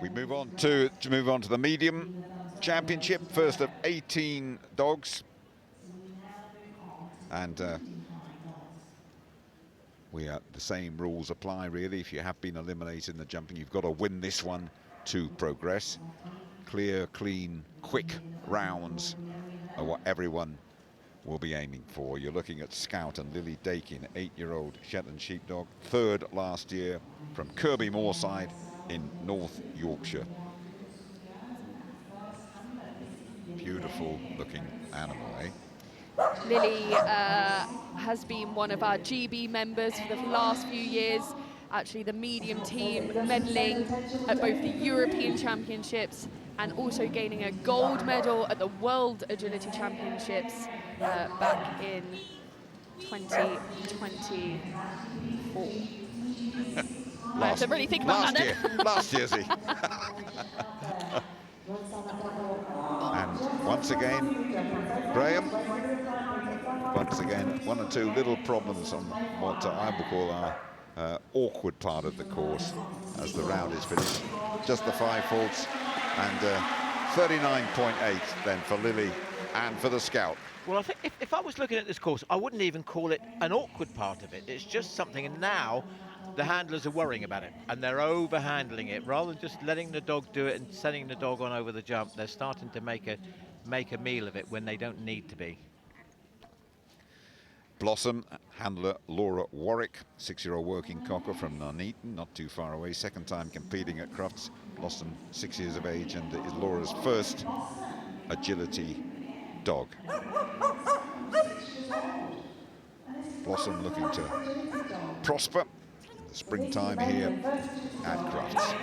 We move on to the medium championship, first of 18 dogs. And the same rules apply, really. If you have been eliminated in the jumping, you've got to win this one to progress. Clear, clean, quick rounds are what everyone will be aiming for. You're looking at Scout and Lily Dakin, 8-year-old Shetland sheepdog, third last year from Kirby Moorside in North Yorkshire. Beautiful looking animal, eh? Lily has been one of our GB members for the last few years. Actually, the medium team medaling at both the European Championships and also gaining a gold medal at the World Agility Championships back in 2024. I have to really think about that then. Last year, see. And once again, Graham, once again, one or two little problems on what I would call our awkward part of the course as the round is finished. Just the 5 faults, and 39.8 then for Lily and for the Scout. Well, I think if I was looking at this course, I wouldn't even call it an awkward part of it. It's just something, and now the handlers are worrying about it, and they're over-handling it. Rather than just letting the dog do it and sending the dog on over the jump, they're starting to make a meal of it when they don't need to be. Blossom, handler Laura Warwick, 6-year-old working cocker from Nuneaton, not too far away, second time competing at Crufts. Blossom, 6 years of age, and is Laura's first agility dog. Blossom looking to prosper in the springtime here at Crufts.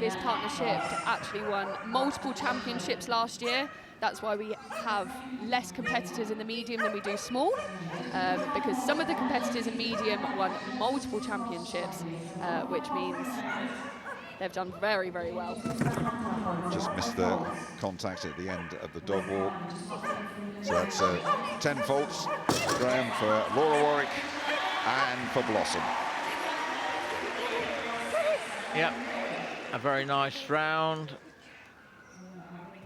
This partnership actually won multiple championships last year. That's why we have less competitors in the medium than we do small, because some of the competitors in medium won multiple championships, which means they've done very, very well. Just missed the contact at the end of the dog walk. So that's 10 faults, Graham, for Laura Warwick and for Blossom. Yep, a very nice round.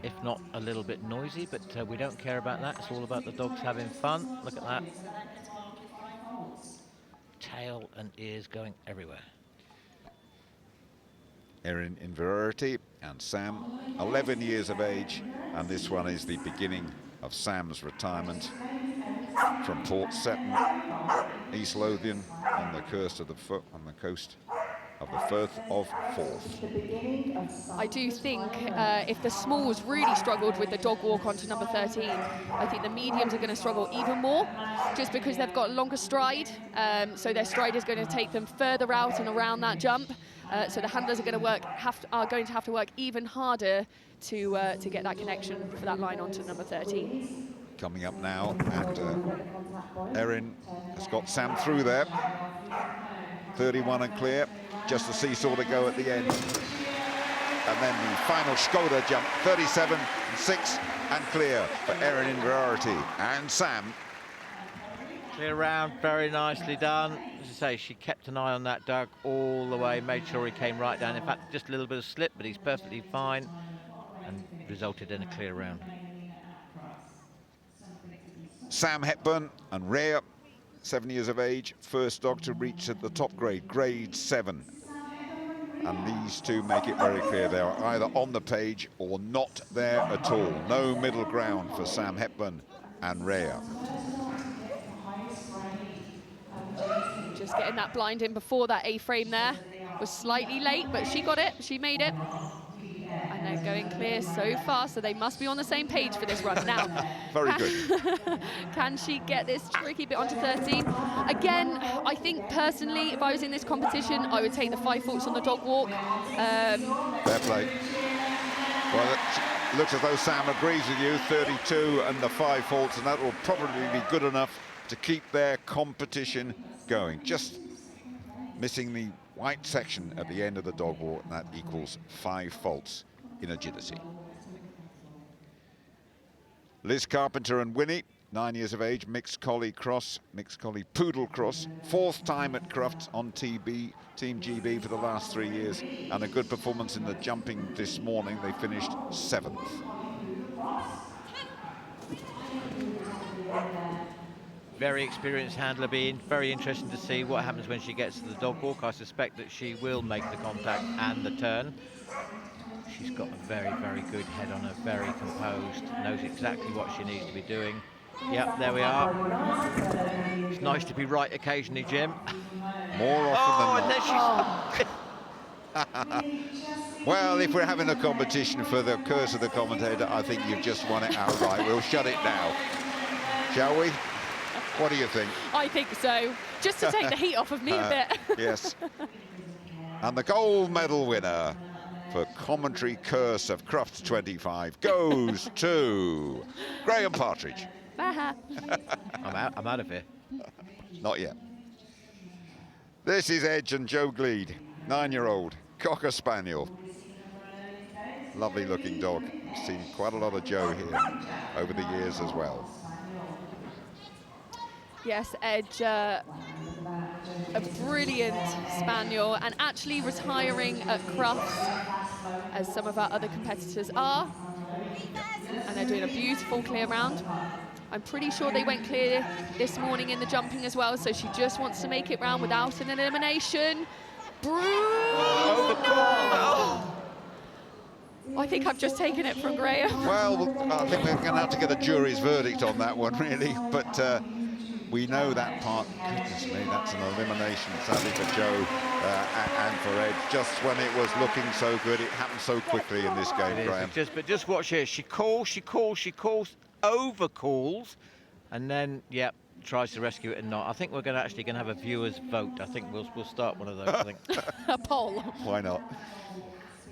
If not a little bit noisy, but we don't care about that. It's all about the dogs having fun. Look at that. Tail and ears going everywhere. Erin in Verity and Sam, 11 years of age, and this one is the beginning of Sam's retirement from Port Seton, East Lothian, on the coast of the Firth of Forth. I do think if the smalls really struggled with the dog walk onto number 13, I think the mediums are going to struggle even more, just because they've got longer stride, so their stride is going to take them further out and around that jump. So the handlers are going to have to work even harder to get that connection for that line onto number 13. Coming up now, and Erin has got Sam through there. 31 and clear, just the seesaw to go at the end. And then the final Skoda jump, 37 and 6 and clear for Erin in Verity and Sam. Clear round, very nicely done. As I say, she kept an eye on that dog all the way, made sure he came right down. In fact, just a little bit of slip, but he's perfectly fine, and resulted in a clear round. Sam Hepburn and Rhea, 7 years of age, first dog to reach at the top grade, grade 7. And these two make it very clear they are either on the page or not there at all. No middle ground for Sam Hepburn and Rhea. Just getting that blind in before that A-frame there was slightly late, but she got it, she made it. And they're going clear so far, so they must be on the same page for this run now. Very good. Can she get this tricky bit onto 13? Again, I think personally, if I was in this competition, I would take the 5 faults on the dog walk. Fair play. Well, it looks as though Sam agrees with you, 32 and the 5 faults, and that will probably be good enough to keep their competition going. Just missing the white section at the end of the dog walk, and that equals 5 faults in agility. Liz Carpenter and Winnie, 9 years of age, mixed collie cross, mixed collie poodle cross, 4th time at Crufts on Team GB for the last 3 years, and a good performance in the jumping this morning. They finished 7th. Very experienced handler, being very interesting to see what happens when she gets to the dog walk. I suspect that she will make the contact and the turn. She's got a very, very good head on her, very composed, knows exactly what she needs to be doing. Yep, there we are. It's nice to be right occasionally, Jim. More often than not. And then well, if we're having a competition for the curse of the commentator, I think you've just won it outright. We'll shut it now, shall we? What do you think? I think so, just to take the heat off of me a bit. Yes. And the gold medal winner for commentary curse of Crufts 25 goes to Graham Partridge. I'm out of here. Not yet. This is Edge and Joe Gleed, 9-year-old Cocker Spaniel. Lovely looking dog. I've seen quite a lot of Joe here over the years as well. Yes, Edge, a brilliant spaniel, and actually retiring at Crufts, as some of our other competitors are. And they're doing a beautiful clear round. I'm pretty sure they went clear this morning in the jumping as well, so she just wants to make it round without an elimination. I think I've just taken it from Graham. Well, I think we're going to have to get a jury's verdict on that one, really. But we know that part. Goodness me, that's an elimination, sadly, for Joe and for Edge. Just when it was looking so good, it happened so quickly in this game, Graham. But just watch here. She calls, over calls, and then, yep, tries to rescue it and not. I think we're going to have a viewers vote. I think we'll start one of those. I think. A poll. Why not?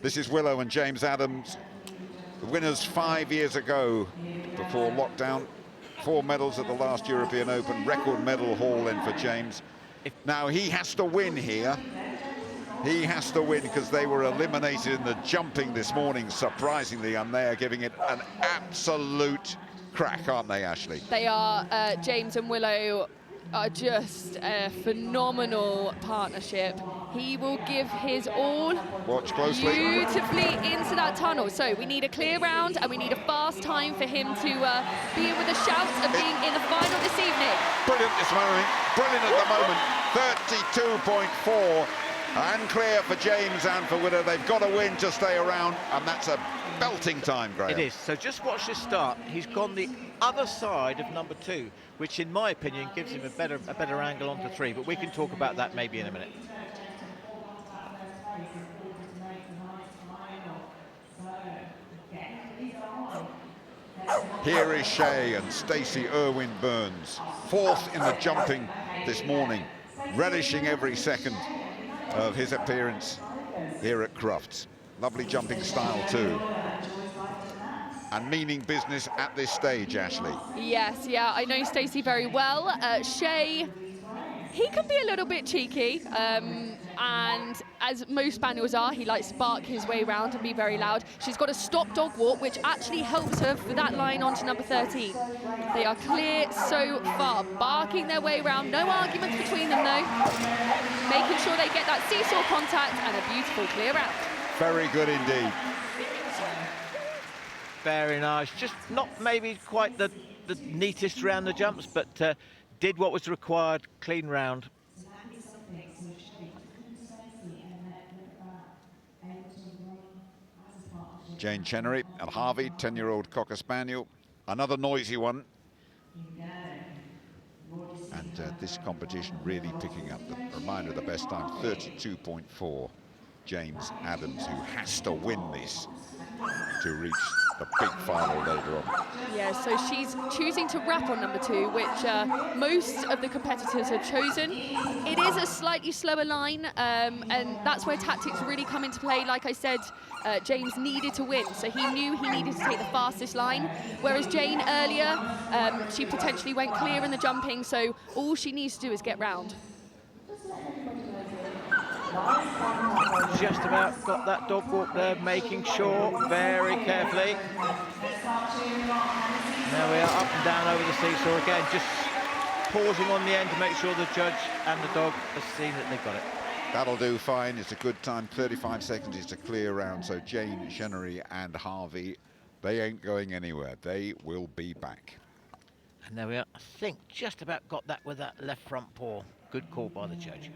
This is Willow and James Adams, the winners 5 years ago before lockdown. 4 medals at the last European Open, record medal haul in for James. Now he has to win here. He has to win because they were eliminated in the jumping this morning, surprisingly, and they are giving it an absolute crack, aren't they, Ashley? They are. James and Willow are just a phenomenal partnership. He will give his all. Watch closely. Beautifully into that tunnel. So we need a clear round and we need a fast time for him to be in with a shout of being in the final this evening. Brilliant this morning. Brilliant at the moment. 32.4. And clear for James and for Willow. They've got to win to stay around, and that's a belting time, Graham. It is. So just watch this start. He's gone the other side of number 2, which in my opinion gives him a better angle onto 3, but we can talk about that maybe in a minute. Here is Shea and Stacey Irwin Burns, 4th in the jumping this morning, relishing every second of his appearance here at Crufts. Lovely jumping style too. And meaning business at this stage, Ashley. Yes, yeah, I know Stacey very well. Shea, he can be a little bit cheeky, and as most spaniels are, he likes to bark his way around and be very loud. She's got a stop dog walk, which actually helps her for that line onto number 13. They are clear so far, barking their way around. No arguments between them, though. Making sure they get that seesaw contact and a beautiful clear round. Very good indeed. Very nice. Just not maybe quite the neatest round the jumps, but did what was required. Clean round. Jane Chenery and Harvey, 10-year-old Cocker Spaniel. Another noisy one. And this competition really picking up. The reminder of the best time, 32.4. James Adams, who has to win this to reach the big final later on. Yeah, so she's choosing to wrap on number 2, which most of the competitors have chosen. It is a slightly slower line, and that's where tactics really come into play. Like I said, James needed to win, so he knew he needed to take the fastest line, whereas Jane earlier, she potentially went clear in the jumping, so all she needs to do is get round. Just about got that dog walk there, making sure very carefully. Now we are up and down over the seesaw again, just pausing on the end to make sure the judge and the dog have seen that they've got it. That'll do fine. It's a good time. 35 seconds is a clear round. So Jane, Chenery and Harvey, they ain't going anywhere. They will be back. And there we are. I think just about got that with that left front paw. Good call by the judge.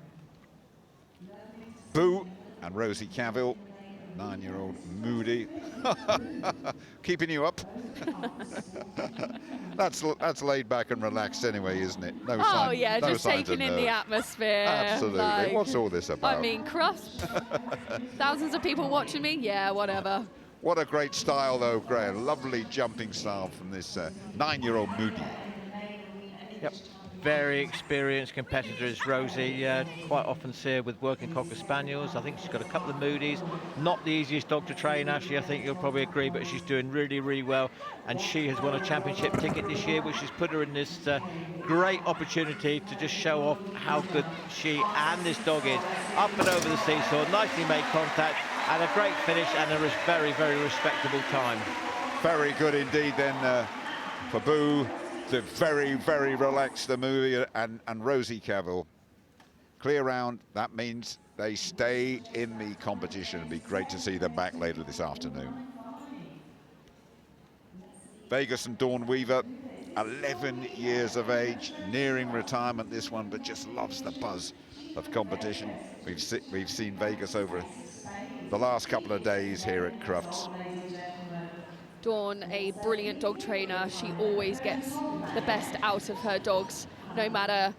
Boo and Rosie Cavill, 9-year-old Moody, keeping you up. That's laid back and relaxed anyway, isn't it? No Oh yeah, no just signs taking of in the nerves. atmosphere. Absolutely. Like, What's all this about? I mean, Crufts. Thousands of people watching me. Yeah, whatever. What a great style, though, Graham. Lovely jumping style from this 9-year-old Moody. Yep. Very experienced competitor is Rosie. Quite often see her with working Cocker Spaniels. I think she's got a couple of Moodies. Not the easiest dog to train, actually, I think you'll probably agree, but she's doing really, really well. And she has won a championship ticket this year, which has put her in this great opportunity to just show off how good she and this dog is. Up and over the seesaw, nicely made contact, and a great finish, and a very, very respectable time. Very good indeed then for Boo. The very, very relaxed the movie and Rosie Cavill. Clear round, that means they stay in the competition. It'd be great to see them back later this afternoon. Vegas and Dawn Weaver, 11 years of age, nearing retirement this one, but just loves the buzz of competition. We've seen Vegas over the last couple of days here at Crufts. Dawn, a brilliant dog trainer. She always gets the best out of her dogs, no matter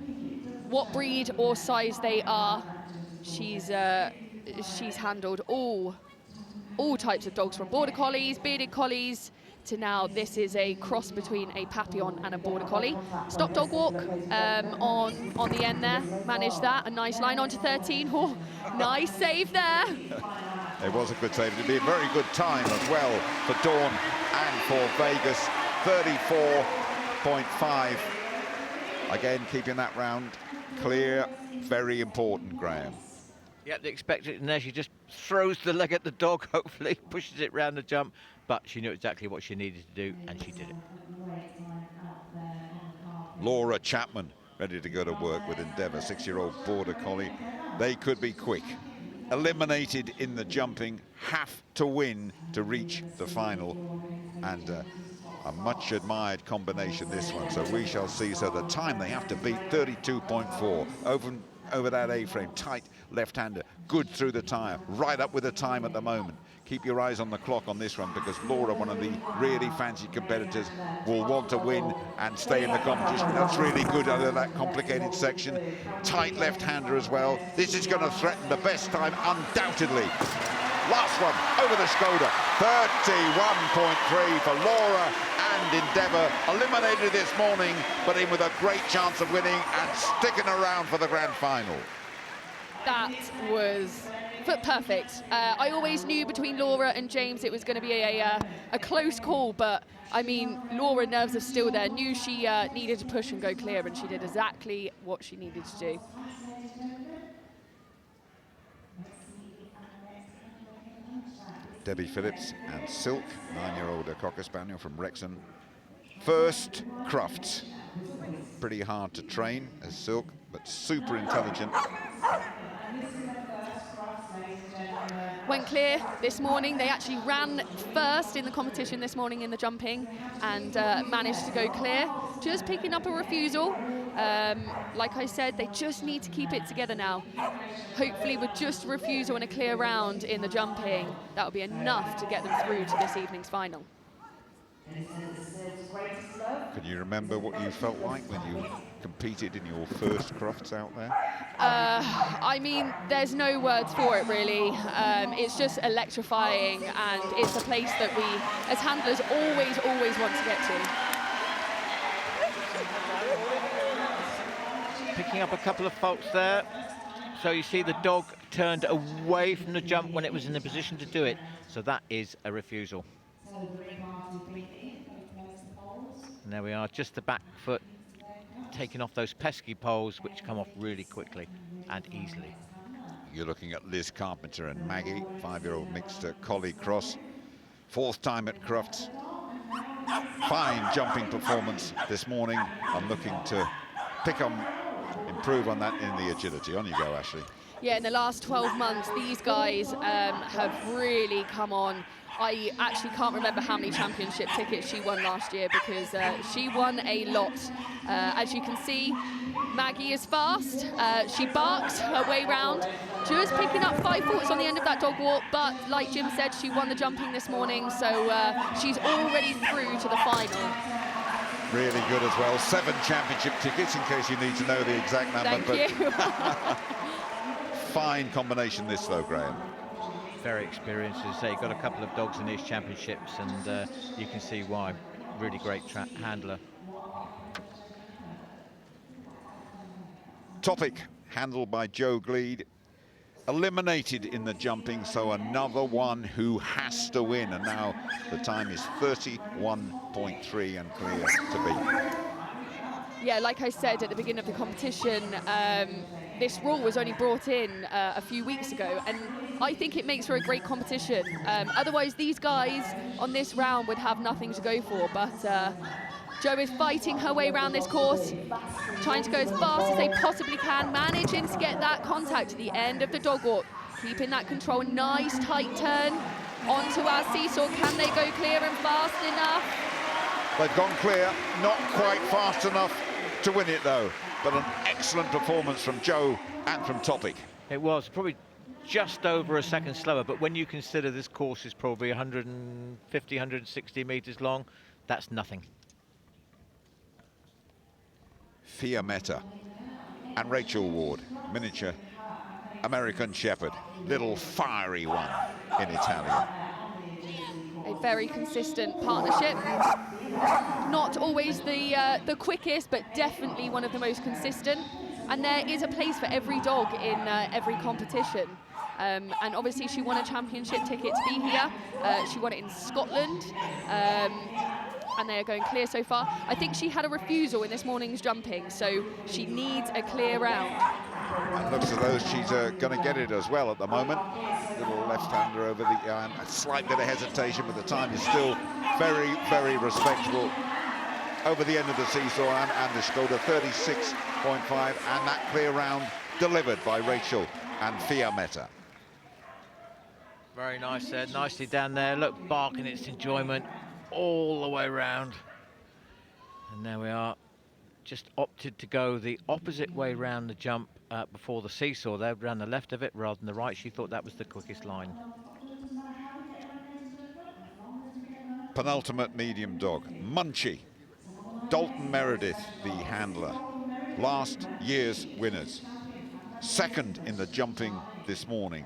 what breed or size they are. She's handled all types of dogs, from border collies, bearded collies, to now this is a cross between a Papillon and a border collie. Stop dog walk on the end there, managed that. A nice line onto 13. Oh, nice save there. It was a good save. It'd be a very good time as well for Dawn and for Vegas. 34.5. Again, keeping that round clear. Very important, Graham. Yep, they expect it, and there she just throws the leg at the dog, hopefully, pushes it round the jump, but she knew exactly what she needed to do, and she did it. Laura Chapman, ready to go to work with Endeavour, 6-year-old border collie. They could be quick. Eliminated in the jumping, have to win to reach the final, and a much admired combination this one, so we shall see. So the time they have to beat, 32.4 over that A-frame, tight left-hander, good through the tire, right up with the time at the moment. Keep your eyes on the clock on this one, because Laura, one of the really fancy competitors, will want to win and stay in the competition. That's really good under that complicated section. Tight left-hander as well. This is going to threaten the best time, undoubtedly. Last one, over the Skoda. 31.3 for Laura and Endeavour. Eliminated this morning, but in with a great chance of winning and sticking around for the grand final. That was perfect. I always knew between Laura and James it was going to be a close call, but I mean, Laura, nerves are still there, knew she needed to push and go clear, and she did exactly what she needed to do. Debbie Phillips and Silk, 9-year-old Cocker Spaniel from Wrexham. First, Crufts. Pretty hard to train as Silk, but super intelligent. Went clear this morning. They actually ran first in the competition this morning in the jumping and managed to go clear. Just picking up a refusal. Like I said, they just need to keep it together now. Hopefully with just a refusal and a clear round in the jumping, that will be enough to get them through to this evening's final. Can you remember what you felt like when you competed in your first Crufts out there? I mean, there's no words for it, really. It's just electrifying, and it's a place that we, as handlers, always want to get to. Picking up a couple of faults there. So you see the dog turned away from the jump when it was in the position to do it. So that is a refusal. And there we are, just the back foot taking off those pesky poles, which come off really quickly and easily. You're looking at Liz Carpenter and Maggie, 5-year-old mixed collie cross. 4th time at Crufts. Fine jumping performance this morning. I'm looking to improve on that in the agility. On you go, Ashley. Yeah, in the last 12 months, these guys have really come on. I actually can't remember how many championship tickets she won last year, because she won a lot. As you can see, Maggie is fast. She barks her way round, just picking up 5 thoughts on the end of that dog walk. But like Jim said, she won the jumping this morning, so she's already through to the final. Really good as well. 7 championship tickets, in case you need to know the exact number. Thank you. Fine combination this, though, Graham. Very experienced, as I say. Got a couple of dogs in these championships, and you can see why. Really great handler. Topic, handled by Joe Gleed. Eliminated in the jumping, so another one who has to win. And now the time is 31.3 and clear to beat. Yeah, like I said at the beginning of the competition, this rule was only brought in a few weeks ago, and I think it makes for a great competition. Otherwise, these guys on this round would have nothing to go for, but Jo is fighting her way around this course, trying to go as fast as they possibly can, managing to get that contact at the end of the dog walk, keeping that control. Nice tight turn onto our seesaw. Can they go clear and fast enough? They've gone clear, not quite fast enough to win it though, but an excellent performance from Jo and from Topic. It was probably just over a second slower, but when you consider this course is probably 150, 160 meters long, that's nothing. Fiammetta and Rachel Ward, miniature American Shepherd, little fiery one in Italian. A very consistent partnership. Not always the quickest, but definitely one of the most consistent. And there is a place for every dog in every competition. And obviously she won a championship ticket to be here. She won it in Scotland. And they are going clear so far. I think she had a refusal in this morning's jumping, so she needs a clear round. And looks as though she's going to get it as well at the moment. Little left-hander over the a slight bit of hesitation, but the time is still very, very respectable. Over the end of the seesaw and the Skoda, 36.5, and that clear round delivered by Rachel and Fiammetta. Very nice there, nicely down there. Look, barking its enjoyment all the way around. And there we are, just opted to go the opposite way round the jump before the seesaw. They ran the left of it rather than the right. She thought that was the quickest line. Penultimate medium dog, Munchie. Dalton Meredith, the handler. Last year's winners. 2nd in the jumping this morning.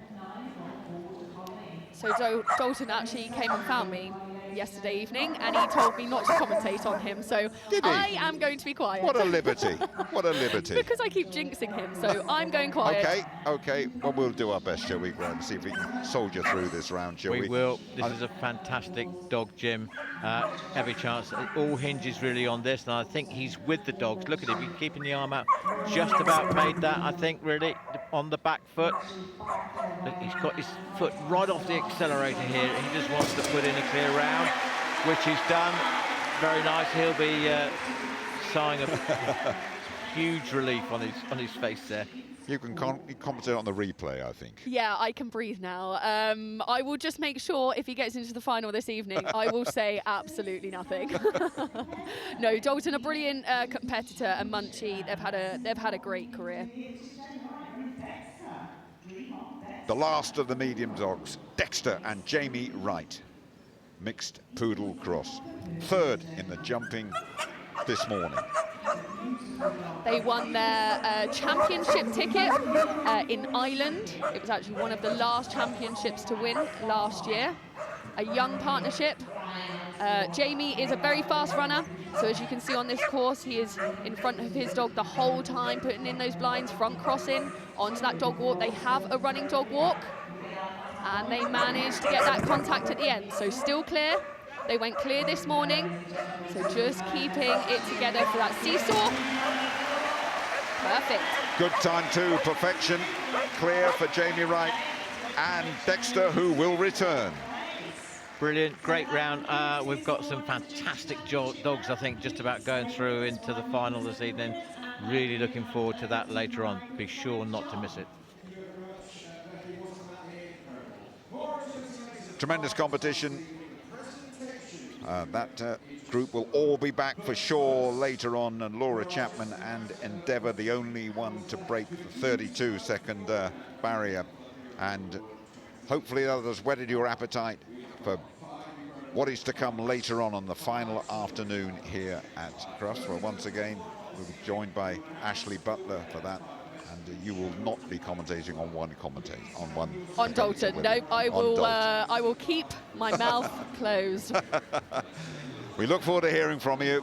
So Dalton actually came and found me yesterday evening, and he told me not to commentate on him, so I am going to be quiet. What a liberty, what a liberty. Because I keep jinxing him, so I'm going quiet. Okay, well, we'll do our best, shall we, Graham? See if we can soldier through this round, shall we? We will. This is a fantastic dog, Jim. Every chance. It all hinges really on this, and I think he's with the dogs. Look at him, he's keeping the arm out. Just about made that, I think, really, on the back foot. Look, he's got his foot right off the accelerator here. He just wants to put in a clear round, which he's done. Very nice. He'll be sighing a huge relief on his face there. You can commentate on the replay, I think. Yeah, I can breathe now. I will just make sure if he gets into the final this evening, I will say absolutely nothing. No, Dalton, a brilliant competitor, and Munchie, they've had a great career. The last of the medium dogs, Dexter and Jamie Wright, mixed poodle cross. 3rd in the jumping this morning. They won their championship ticket in Ireland. It was actually one of the last championships to win last year. A young partnership. Jamie is a very fast runner, so as you can see on this course, he is in front of his dog the whole time, putting in those blinds, front crossing onto that dog walk. They have a running dog walk, and they managed to get that contact at the end, so still clear. They went clear this morning, so just keeping it together for that seesaw. Perfect. Good time too, perfection. Clear for Jamie Wright and Dexter, who will return. Brilliant, great round. We've got some fantastic dogs, I think, just about going through into the final this evening. Really looking forward to that later on. Be sure not to miss it. Tremendous competition. That group will all be back for sure later on, and Laura Chapman and Endeavour, the only one to break the 32-second barrier. And hopefully that has whetted your appetite for what is to come later on the final afternoon here at Crufts. Well, once again, we'll be joined by Ashley Butler for that. And you will not be commentating on one on Dalton. No, I will keep my mouth closed. We look forward to hearing from you.